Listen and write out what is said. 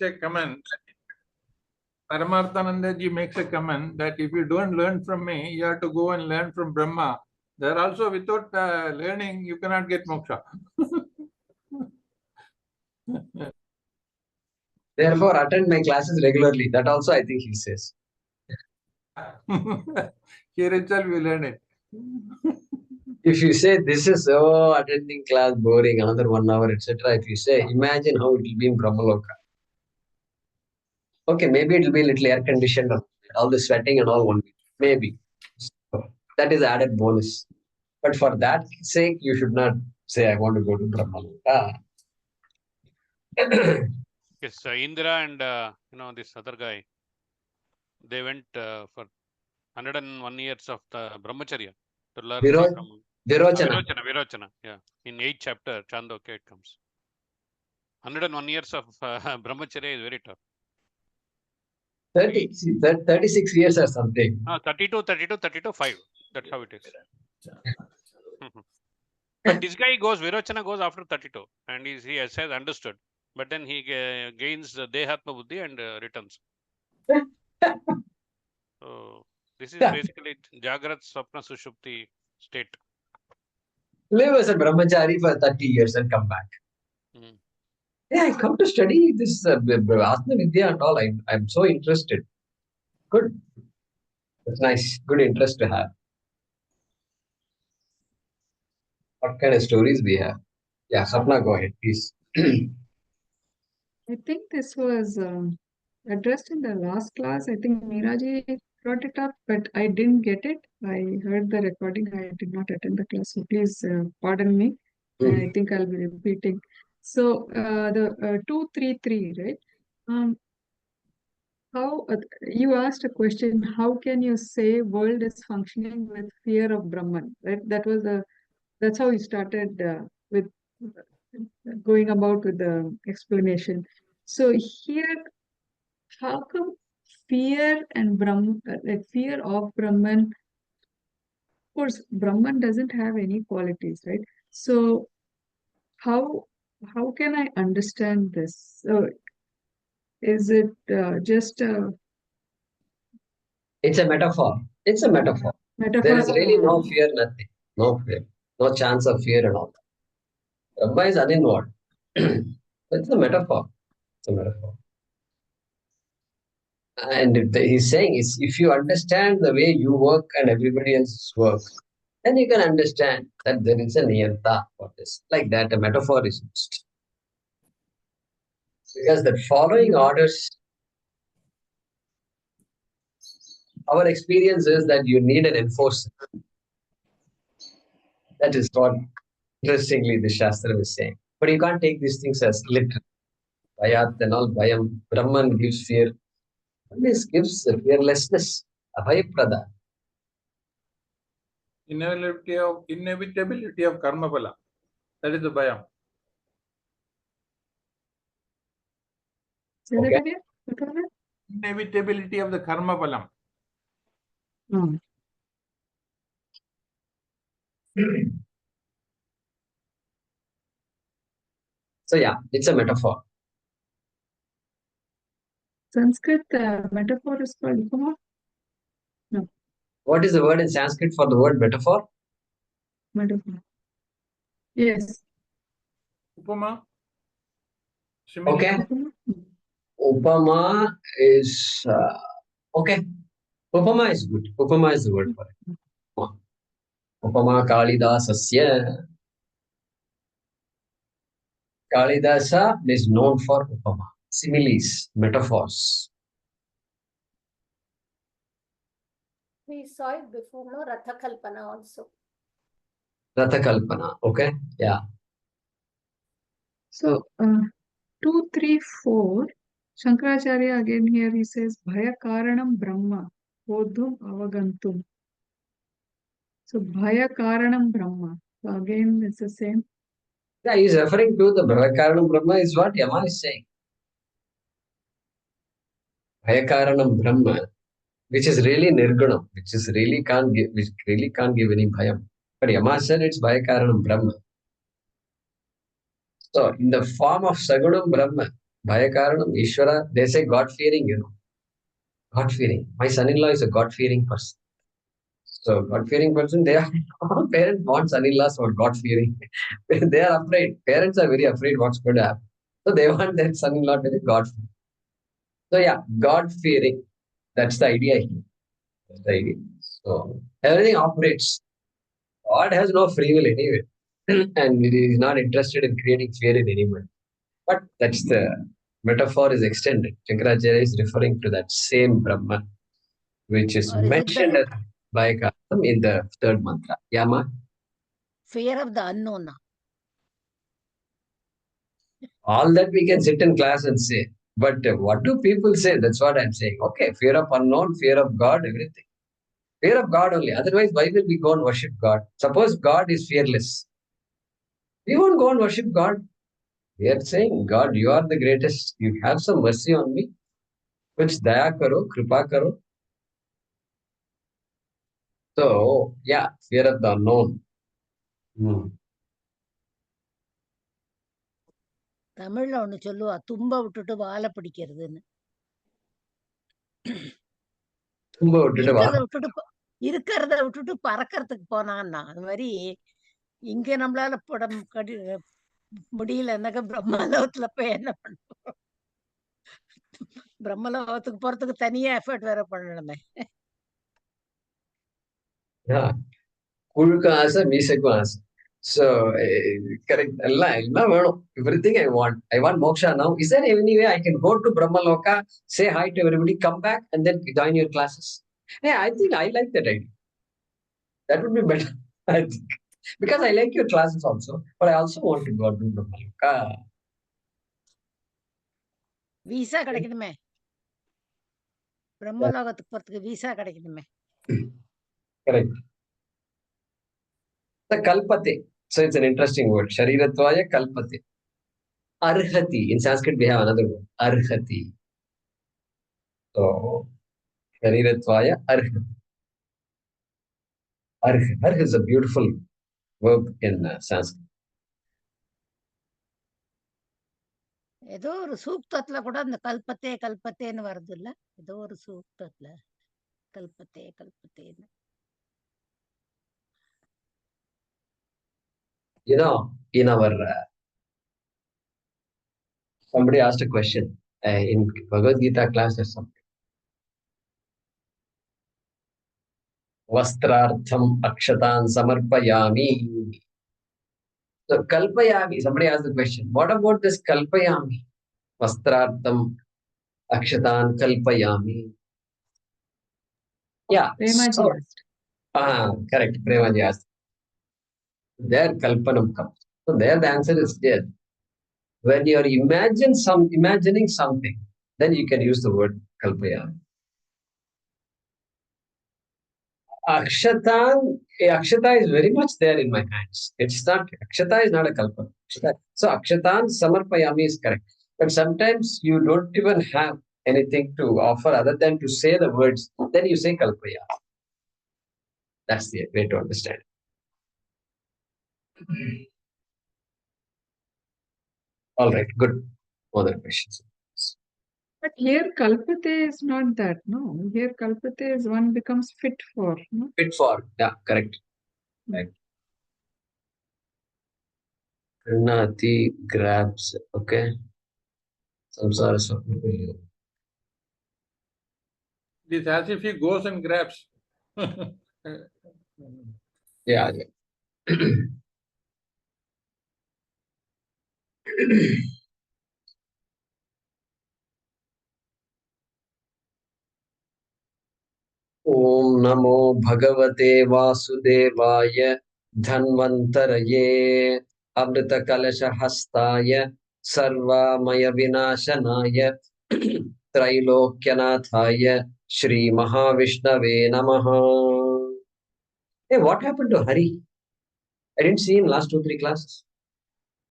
a comment. Paramarthananda ji makes a comment that if you don't learn from me, you have to go and learn from Brahma. There also, without learning, you cannot get moksha. Therefore, attend my classes regularly. That also, I think he says. Here itself, you learn it. If you say this is attending class boring, another 1 hour, etc. If you say, imagine how it will be in Brahmaloka. Okay, maybe it will be a little air conditioned, all the sweating and all one week. Maybe. So that is added bonus. But for that sake, you should not say, I want to go to Brahmaloka. Yes, Indra and this other guy, they went for 101 years of the brahmacharya to learn from Virochana. Yeah, in 8th chapter, Chandogya it comes. 101 years of brahmacharya is very tough. 36 years or something. 32, 5. That's how it is. But this guy Virochana goes after 32, and he has understood. But then he gains Dehatma Buddhi and returns. So this is basically Jagrat Swapna Sushupti state. Live as a brahmachari for 30 years and come back. Yeah, I come to study this Atma Vidya and all. I'm so interested. Good. That's nice. Good interest to have. What kind of stories we have? Yeah, Sapna, go ahead, please. I think this was addressed in the last class. I think Meeraji brought it up, but I didn't get it. I heard the recording. I did not attend the class, so please pardon me. I think I'll be repeating. So the 233, right? How you asked a question? How can you say world is functioning with fear of Brahman? Right? That's how you started with going about with the explanation. So here, how come fear and Brahman, like fear of Brahman? Of course, Brahman doesn't have any qualities, right? So how can I understand this? So is it just a? It's a metaphor. It's a metaphor. There is really no fear, nothing. No fear. No chance of fear at all. Brahma is uninvolved. It's a metaphor. It's a metaphor. And he's saying is if you understand the way you work and everybody else works, then you can understand that there is a niyanta for this. Like that, a metaphor is used. Because the following orders, our experience is that you need an enforcer. That is what, interestingly, the Shastra is saying. But you can't take these things as literal. Bhayat and all, Bhayam, Brahman gives fear. This gives fearlessness, Abhayaprada. Inevitability of karma phala. That is the Bhayam. Okay. Inevitability of the karma phalam. So yeah, it's a metaphor. Sanskrit metaphor is called upama? No. What is the word in Sanskrit for the word metaphor? Metaphor. Yes. Upama. Okay. Upama is okay. Upama is good. Upama is the word for it. Upama Kalidasasya. Kalidasa is known for upama. Similes, metaphors. We saw it before, no? Ratha Kalpana also. Ratha Kalpana, okay? Yeah. So, 2, 3, 4, Shankaracharya again here he says, Bhaya Karanam Brahma, Bodhum Avagantum. So, Bhaya Karanam Brahma. So, again, it's the same. Yeah, he's referring to the Bhayakaranam Brahma is what Yama is saying. Bhayakaranam Brahma, which is really Nirgunam, which really can't give any Bhayam. But Yama said it's Bhayakaranam Brahma. So, in the form of Sagunam Brahma, Bhayakaranam, Ishvara, they say God-fearing, God-fearing. My son-in-law is a God-fearing person. So God-fearing person, they are, all parents want son-in-laws who are God-fearing. They are afraid. Parents are very afraid what's going to happen. So they want their son-in-law to be God-fearing. So yeah, God-fearing. That's the idea here. That's the idea. So everything operates. God has no free will anyway. And he is not interested in creating fear in anyone. But that's the metaphor is extended. Shankaracharya is referring to that same Brahman, which is Or is it mentioned the as Bhayakaranam in the third mantra. Yama. fear of the unknown? All that we can sit in class and say. But what do people say? That's what I'm saying. Okay, fear of unknown, fear of God, everything. Fear of God only. Otherwise, why will we go and worship God? Suppose God is fearless. We won't go and worship God. We are saying, God, you are the greatest. You have some mercy on me. Kuch daya karo, kripa karo. So, yeah, fear of the unknown. தமிழ்ல ஒண்ணு சொல்லுவா, தும்ப விட்டுட்டு வாழை பிடிக்கிறதுன்னு. இருக்கிறத விட்டுட்டு பறக்கிறதுக்கு போனான்னா, அது மாதிரி இங்க நம்மளால முடியலன்னாக்க பிரம்மலோகத்துல போய் என்ன பண்ணுவோம்? பிரம்மலோகத்துக்கு போறதுக்கு தனியா எஃபர்ட் வேற பண்ணணுமே. குழுக்கு ஆசை, மீசைக்கும் ஆசை. So, correct. Everything I want. I want moksha now. Is there any way I can go to Brahmaloka, say hi to everybody, come back, and then join your classes? Yeah, I think I like that idea. That would be better, I think. Because I like your classes also, but I also want to go to Brahmaloka. Visa கிடைக்கணுமே. பிரம்மலோகத்துக்கு போறதுக்கு visa கிடைக்கணுமே. Correct. The kalpate. So it's an interesting word. Sharirattvaya kalpate. Arhati. In Sanskrit, we have another word. Arhati. So, Sharirattvaya arhati. Arh is a beautiful verb in Sanskrit. ஏதோ ஒரு சூக்தத்துல கூட அந்த கல்பத்தே கல்பத்தேன்னு வருது இல்ல? ஏதோ ஒரு சூக்தத்துல கல்பத்தே கல்பத்தேன்னு. In our somebody asked a question in Bhagavad Gita class or something. Vastrartham akshatan samarpayami. So kalpayami, somebody asked the question. What about this kalpayami? Vastrartham akshatan kalpayami. Yeah. Premaji asked. Correct. Premaji asked. There kalpanam comes. So there the answer is there. When you are imagining something, then you can use the word kalpayami. Akshata is very much there in my hands. It's not, Akshata is not a kalpana. So akshatan samarpayami is correct. But sometimes you don't even have anything to offer other than to say the words. Then you say kalpayami. That's the way to understand it. All right, good. Other questions? But here kalpate is not that, no. Here kalpate is one becomes fit for, no? Fit for, yeah, correct. Right. Nati grabs, okay. Samsara swapna. It is as if he goes and grabs. Yeah. Om Namo Bhagavate Vasudevaya Dhanvantaraye Amrita Kalasha Hastaya Sarvamaya Vinashanaya Trailokyanataya Shri Mahavishnave Namaha. Hey, what happened to Hari? I didn't see him last 2-3 classes.